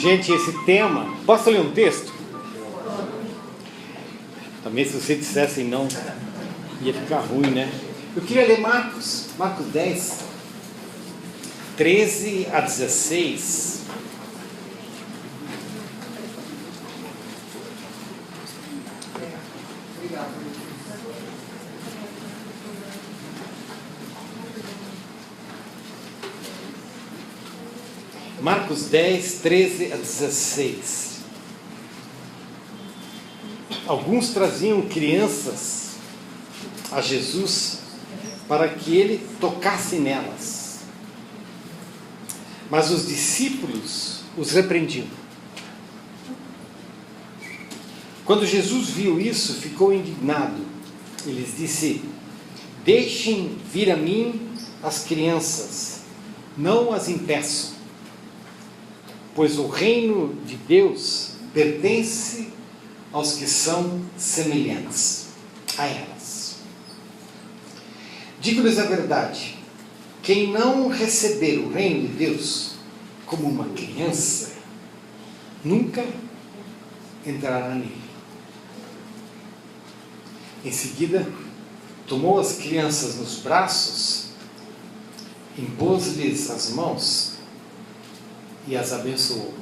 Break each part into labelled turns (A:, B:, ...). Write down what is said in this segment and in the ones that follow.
A: Gente, esse tema... Posso ler um texto? Também se você dissesse não, ia ficar ruim, né? Eu queria ler Marcos 10, 13 a 16. Marcos 10, 13 a 16. Alguns traziam crianças a Jesus para que ele tocasse nelas. Mas os discípulos os repreendiam. Quando Jesus viu isso, ficou indignado. Ele lhes disse: deixem vir a mim as crianças, não as impeçam, pois o reino de Deus pertence aos que são semelhantes a elas. Digo-lhes a verdade: quem não receber o reino de Deus como uma criança, nunca entrará nele. Em seguida, tomou as crianças nos braços, impôs-lhes as mãos e as abençoou.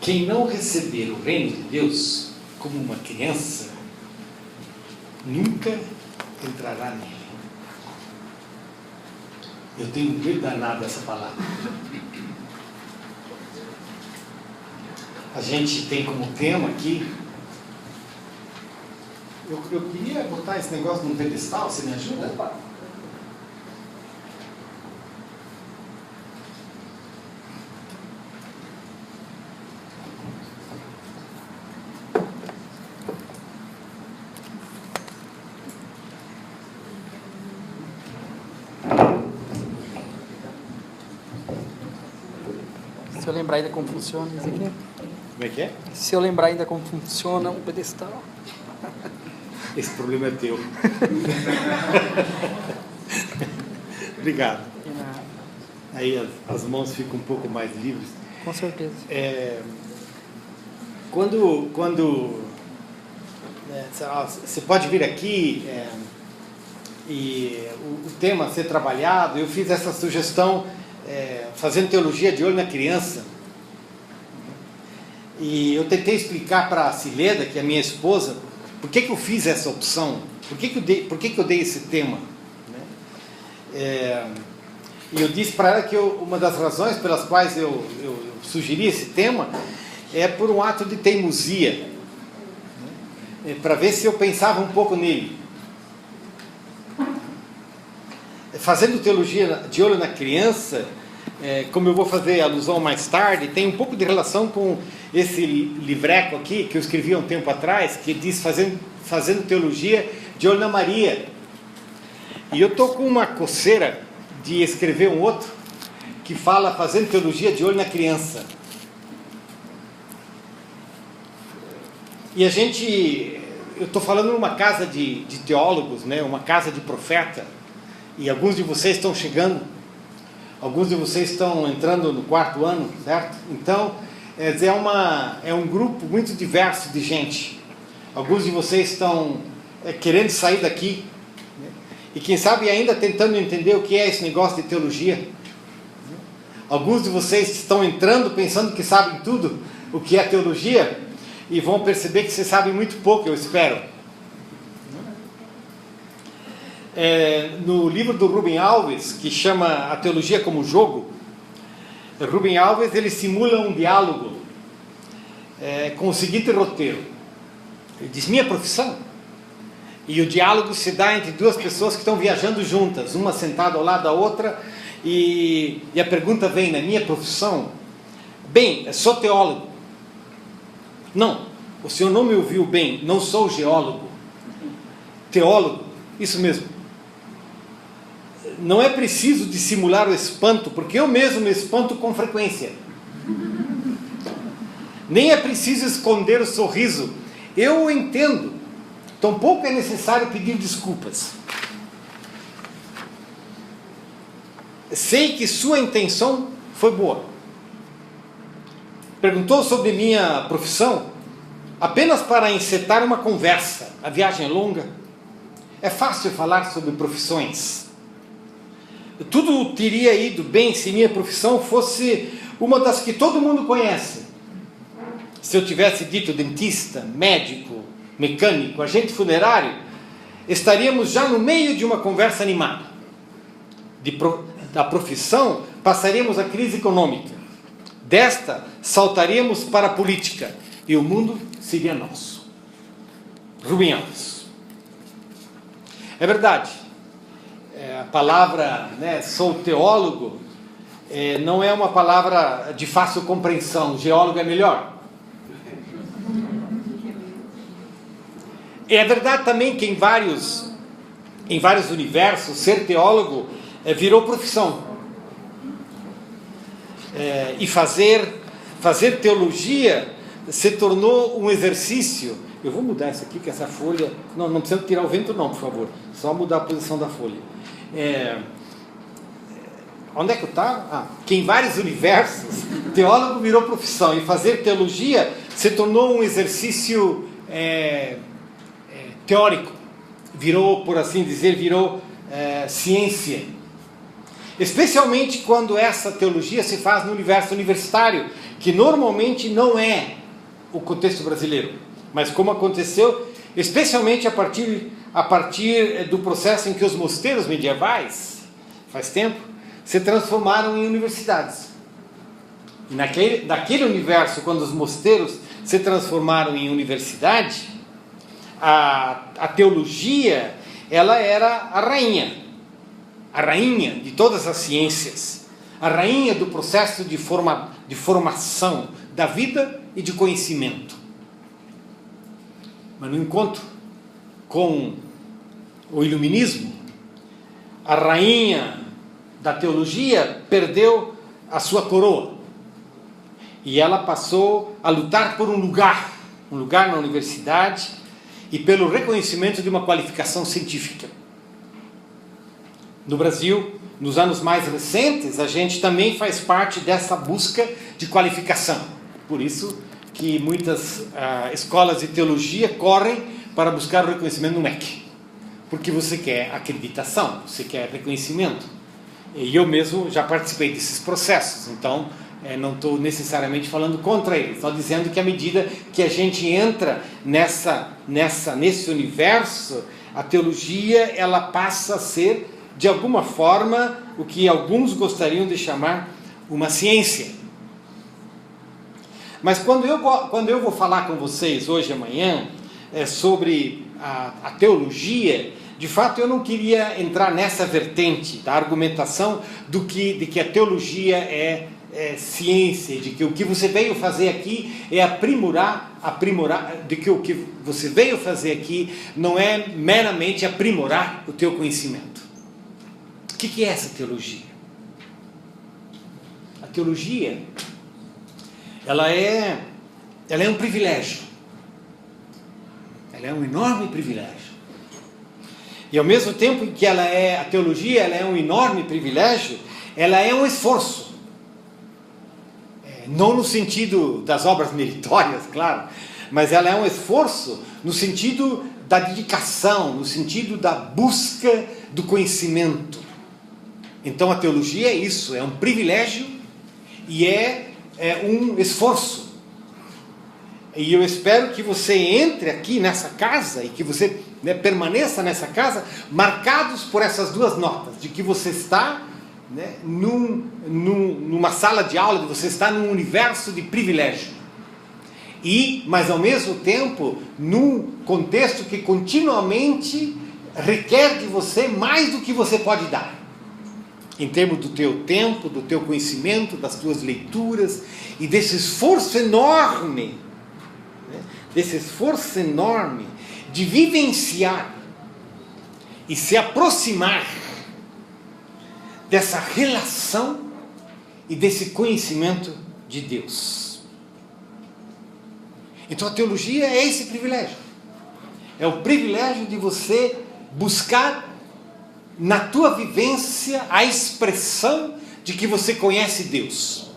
A: Quem não receber o reino de Deus como uma criança, nunca entrará nele. Eu tenho medo danado dessa palavra. A gente tem como tema aqui... Eu queria botar esse negócio num pedestal, você me ajuda? Opa.
B: Se eu lembrar ainda como funciona isso aqui.
A: Como é que é?
B: Se eu lembrar ainda como funciona um pedestal.
A: Esse problema é teu. Obrigado. Aí as mãos ficam um pouco mais livres.
B: Com certeza.
A: Você pode vir aqui e o tema ser trabalhado, eu fiz essa sugestão fazendo teologia de olho na criança. E eu tentei explicar para a Cileda, que é a minha esposa, por que eu fiz essa opção, por que eu dei esse tema. E eu disse para ela que uma das razões pelas quais eu sugeri esse tema é por um ato de teimosia, para ver se eu pensava um pouco nele. Fazendo teologia de olho na criança, como eu vou fazer alusão mais tarde, tem um pouco de relação com esse livreco aqui, que eu escrevi há um tempo atrás, que diz fazendo teologia de olho na Maria. E eu estou com uma coceira de escrever um outro, que fala fazendo teologia de olho na criança. E eu estou falando numa casa de teólogos, né, uma casa de profeta, e alguns de vocês estão chegando, alguns de vocês estão entrando no 4º ano, certo? Então, é um grupo muito diverso de gente. Alguns de vocês estão querendo sair daqui, né? E quem sabe ainda tentando entender o que é esse negócio de teologia. Alguns de vocês estão entrando pensando que sabem tudo o que é teologia e vão perceber que vocês sabem muito pouco, eu espero. No livro do Rubem Alves, que chama A Teologia como Jogo, Rubem Alves ele simula um diálogo com o seguinte roteiro. Ele diz: minha profissão. E o diálogo se dá entre duas pessoas que estão viajando juntas, uma sentada ao lado da outra, e a pergunta vem: na minha profissão? Bem, eu sou teólogo. Não, o senhor não me ouviu bem, não sou geólogo. Teólogo, isso mesmo. Não é preciso dissimular o espanto, porque eu mesmo me espanto com frequência. Nem é preciso esconder o sorriso, eu o entendo. Tampouco é necessário pedir desculpas. sei que sua intenção foi boa. Perguntou sobre minha profissão apenas para encetar uma conversa. A viagem é longa. É fácil falar sobre profissões. Tudo teria ido bem se minha profissão fosse uma das que todo mundo conhece. Se eu tivesse dito dentista, médico, mecânico, agente funerário, estaríamos já no meio de uma conversa animada. Da profissão, passaríamos a crise econômica. Desta, saltaríamos para a política. E o mundo seria nosso. Rubem Alves. É verdade. A palavra, sou teólogo, não é uma palavra de fácil compreensão. Geólogo é melhor. É verdade também que em vários universos, ser teólogo virou profissão. E fazer teologia se tornou um exercício. Eu vou mudar isso aqui, que essa folha... Não precisa tirar o vento não, por favor. Só mudar a posição da folha. Onde é que eu estava? Que em vários universos, teólogo virou profissão. E fazer teologia se tornou um exercício teórico. Virou, por assim dizer, ciência. Especialmente quando essa teologia se faz no universo universitário, que normalmente não é o contexto brasileiro. Mas como aconteceu, especialmente a partir do processo em que os mosteiros medievais, faz tempo, se transformaram em universidades. E naquele universo, quando os mosteiros se transformaram em universidade, a teologia, ela era a rainha de todas as ciências, a rainha do processo de formação da vida e de conhecimento. Mas no encontro com o iluminismo, a rainha da teologia perdeu a sua coroa e ela passou a lutar por um lugar na universidade e pelo reconhecimento de uma qualificação científica. No Brasil, nos anos mais recentes, a gente também faz parte dessa busca de qualificação. Por isso que muitas escolas de teologia correm para buscar o reconhecimento no MEC. Porque você quer acreditação, você quer reconhecimento. E eu mesmo já participei desses processos, então não estou necessariamente falando contra eles, estou dizendo que à medida que a gente entra nesse universo, a teologia ela passa a ser, de alguma forma, o que alguns gostariam de chamar uma ciência. Mas quando eu vou falar com vocês hoje e amanhã sobre a teologia, de fato eu não queria entrar nessa vertente da argumentação de que a teologia é ciência, de que o que você veio fazer aqui é aprimorar, de que o que você veio fazer aqui não é meramente aprimorar o teu conhecimento. O que é essa teologia? A teologia, ela é um privilégio. Ela é um enorme privilégio. E ao mesmo tempo que a teologia ela é um enorme privilégio, ela é um esforço. Não no sentido das obras meritórias, claro, mas ela é um esforço no sentido da dedicação, no sentido da busca do conhecimento. Então a teologia é isso, é um privilégio e é um esforço. E eu espero que você entre aqui nessa casa e que você permaneça nessa casa marcados por essas duas notas, de que você está numa sala de aula, de você está num universo de privilégio. Mas ao mesmo tempo, num contexto que continuamente requer de você mais do que você pode dar. Em termos do teu tempo, do teu conhecimento, das tuas leituras e desse esforço enorme, de vivenciar e se aproximar dessa relação e desse conhecimento de Deus. Então a teologia é esse privilégio. É o privilégio de você buscar na tua vivência a expressão de que você conhece Deus.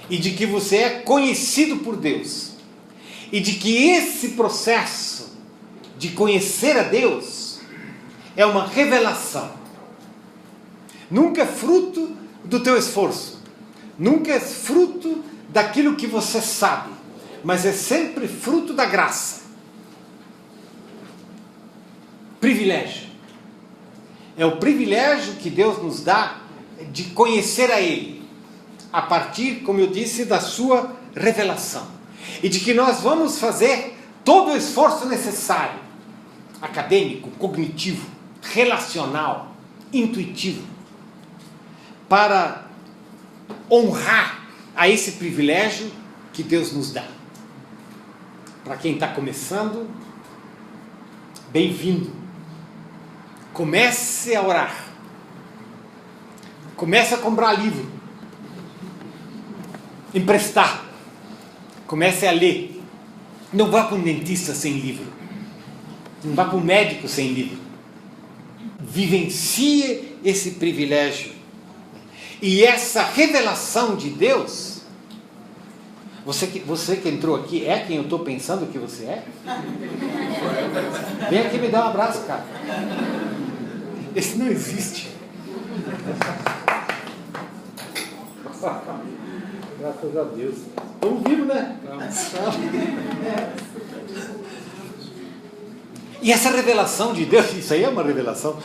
A: E de que você é conhecido por Deus. E de que esse processo de conhecer a Deus é uma revelação. Nunca é fruto do teu esforço. Nunca é fruto daquilo que você sabe. Mas é sempre fruto da graça. Privilégio. É o privilégio que Deus nos dá de conhecer a Ele. A partir, como eu disse, da sua revelação. E de que nós vamos fazer todo o esforço necessário. Acadêmico, cognitivo, relacional, intuitivo. Para honrar a esse privilégio que Deus nos dá. Para quem está começando, bem-vindo. Comece a orar. Comece a comprar livro. Emprestar. Comece a ler. Não vá para um dentista sem livro. Não vá para um médico sem livro. Vivencie esse privilégio. E essa revelação de Deus, você que entrou aqui, é quem eu estou pensando que você é? Vem aqui me dar um abraço, cara. Esse não existe. Graças a Deus. Estamos vivos, né? E essa revelação de Deus, isso aí é uma revelação.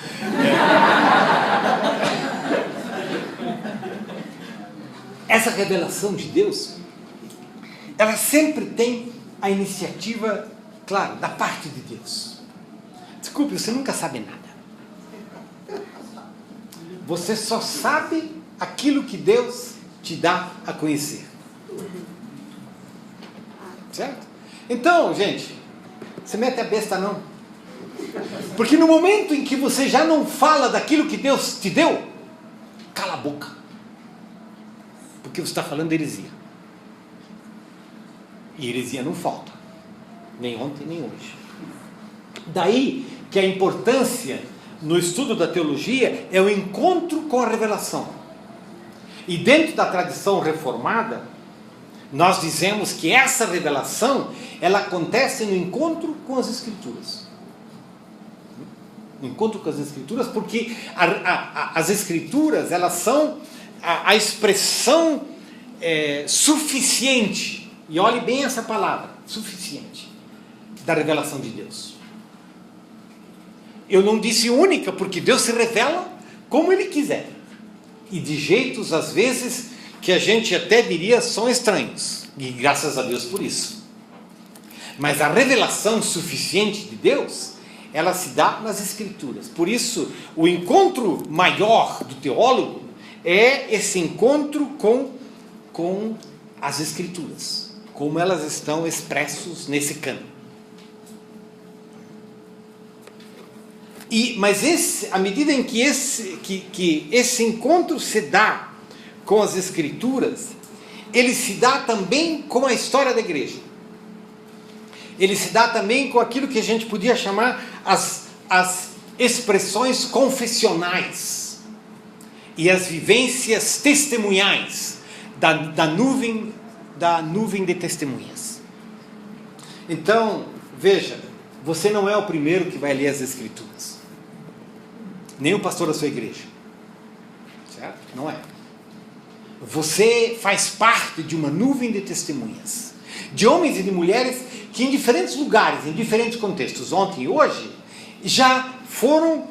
A: Essa revelação de Deus, ela sempre tem a iniciativa, claro, da parte de Deus. Desculpe, você nunca sabe nada. Você só sabe aquilo que Deus te dá a conhecer. Certo? Então, gente, você mete a besta não. Porque no momento em que você já não fala daquilo que Deus te deu, cala a boca. Porque você está falando heresia. E heresia não falta. Nem ontem, nem hoje. Daí que a importância no estudo da teologia é o encontro com a revelação. E dentro da tradição reformada, nós dizemos que essa revelação, ela acontece no encontro com as Escrituras. No encontro com as Escrituras, porque as Escrituras, elas são a expressão suficiente, e olhe bem essa palavra, suficiente, da revelação de Deus. Eu não disse única, porque Deus se revela como Ele quiser. E de jeitos, às vezes, que a gente até diria são estranhos. E graças a Deus por isso. Mas a revelação suficiente de Deus, ela se dá nas Escrituras. Por isso, o encontro maior do teólogo é esse encontro com as Escrituras. Como elas estão expressas nesse cano. Mas à medida em que esse encontro se dá com as Escrituras, ele se dá também com a história da igreja. Ele se dá também com aquilo que a gente podia chamar as expressões confessionais e as vivências testemunhais da nuvem de testemunhas. Então, veja, você não é o primeiro que vai ler as Escrituras. Nem o pastor da sua igreja. Certo? Não é. Você faz parte de uma nuvem de testemunhas. De homens e de mulheres que em diferentes lugares, em diferentes contextos, ontem e hoje, já foram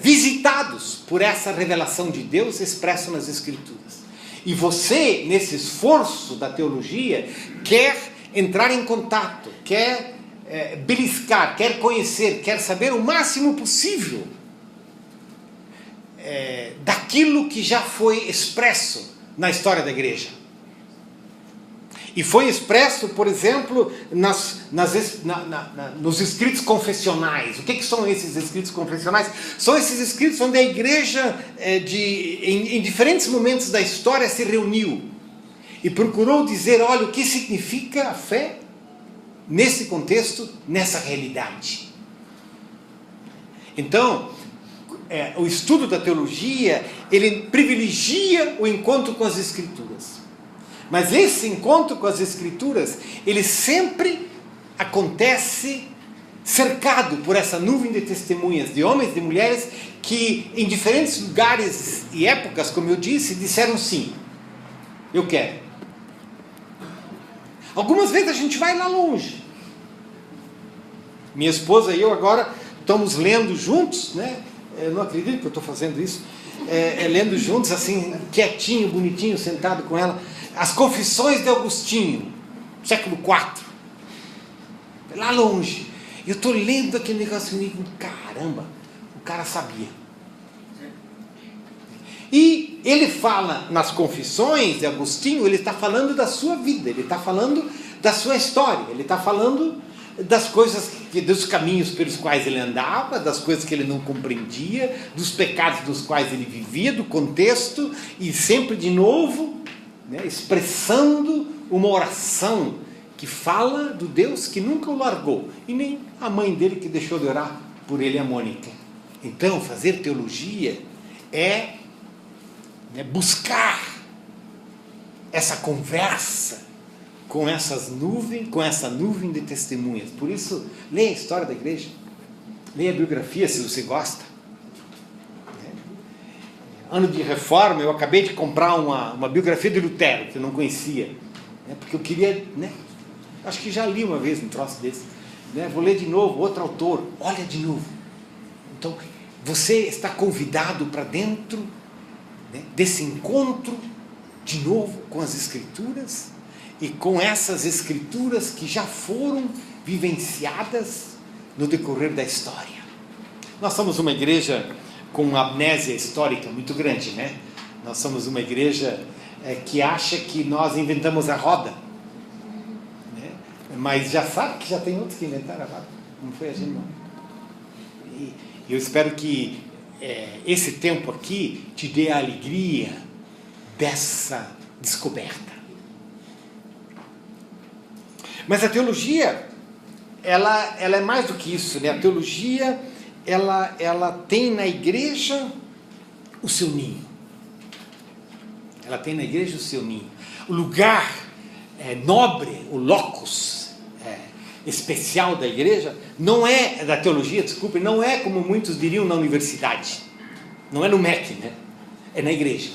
A: visitados por essa revelação de Deus expressa nas Escrituras. E você, nesse esforço da teologia, quer entrar em contato, quer beliscar, quer conhecer, quer saber o máximo possível daquilo que já foi expresso na história da igreja. E foi expresso, por exemplo, nos escritos confessionais. O que são esses escritos confessionais? São esses escritos onde a igreja, em diferentes momentos da história, se reuniu e procurou dizer, olha, o que significa a fé nesse contexto, nessa realidade. Então, o estudo da teologia, ele privilegia o encontro com as Escrituras. Mas esse encontro com as Escrituras, ele sempre acontece cercado por essa nuvem de testemunhas, de homens e de mulheres que em diferentes lugares e épocas, como eu disse, disseram sim, eu quero. Algumas vezes a gente vai lá longe. Minha esposa e eu agora estamos lendo juntos, né? Eu não acredito que eu estou fazendo isso, lendo juntos assim, quietinho, bonitinho, sentado com ela, as Confissões de Agostinho, século IV, lá longe. Eu estou lendo aquele negócio e digo, caramba, o cara sabia. E ele fala nas Confissões de Agostinho, ele está falando da sua vida, ele está falando da sua história, ele está falando das coisas, dos caminhos pelos quais ele andava, das coisas que ele não compreendia, dos pecados dos quais ele vivia, do contexto, e sempre de novo, né, expressando uma oração que fala do Deus que nunca o largou, e nem a mãe dele que deixou de orar por ele, a Mônica. Então, fazer teologia é buscar essa conversa com essa nuvem de testemunhas. Por isso, leia a história da igreja, leia a biografia se você gosta. Ano de reforma, eu acabei de comprar uma biografia de Lutero, que eu não conhecia, porque eu queria, acho que já li uma vez um troço desse, vou ler de novo, outro autor, olha de novo. Então, você está convidado para dentro desse encontro, de novo, com as Escrituras, e com essas Escrituras que já foram vivenciadas no decorrer da história. Nós somos uma igreja com uma amnésia histórica muito grande, né? Nós somos uma igreja que acha que nós inventamos a roda, né? Mas já sabe que já tem outros que inventaram a roda, não foi a gente não. E eu espero que esse tempo aqui te dê a alegria dessa descoberta. Mas a teologia, ela é mais do que isso, né? A teologia, ela tem na igreja o seu ninho. Ela tem na igreja o seu ninho. O lugar nobre, o locus especial da igreja, não é da teologia, desculpe, não é como muitos diriam na universidade. Não é no MEC, né? É na igreja.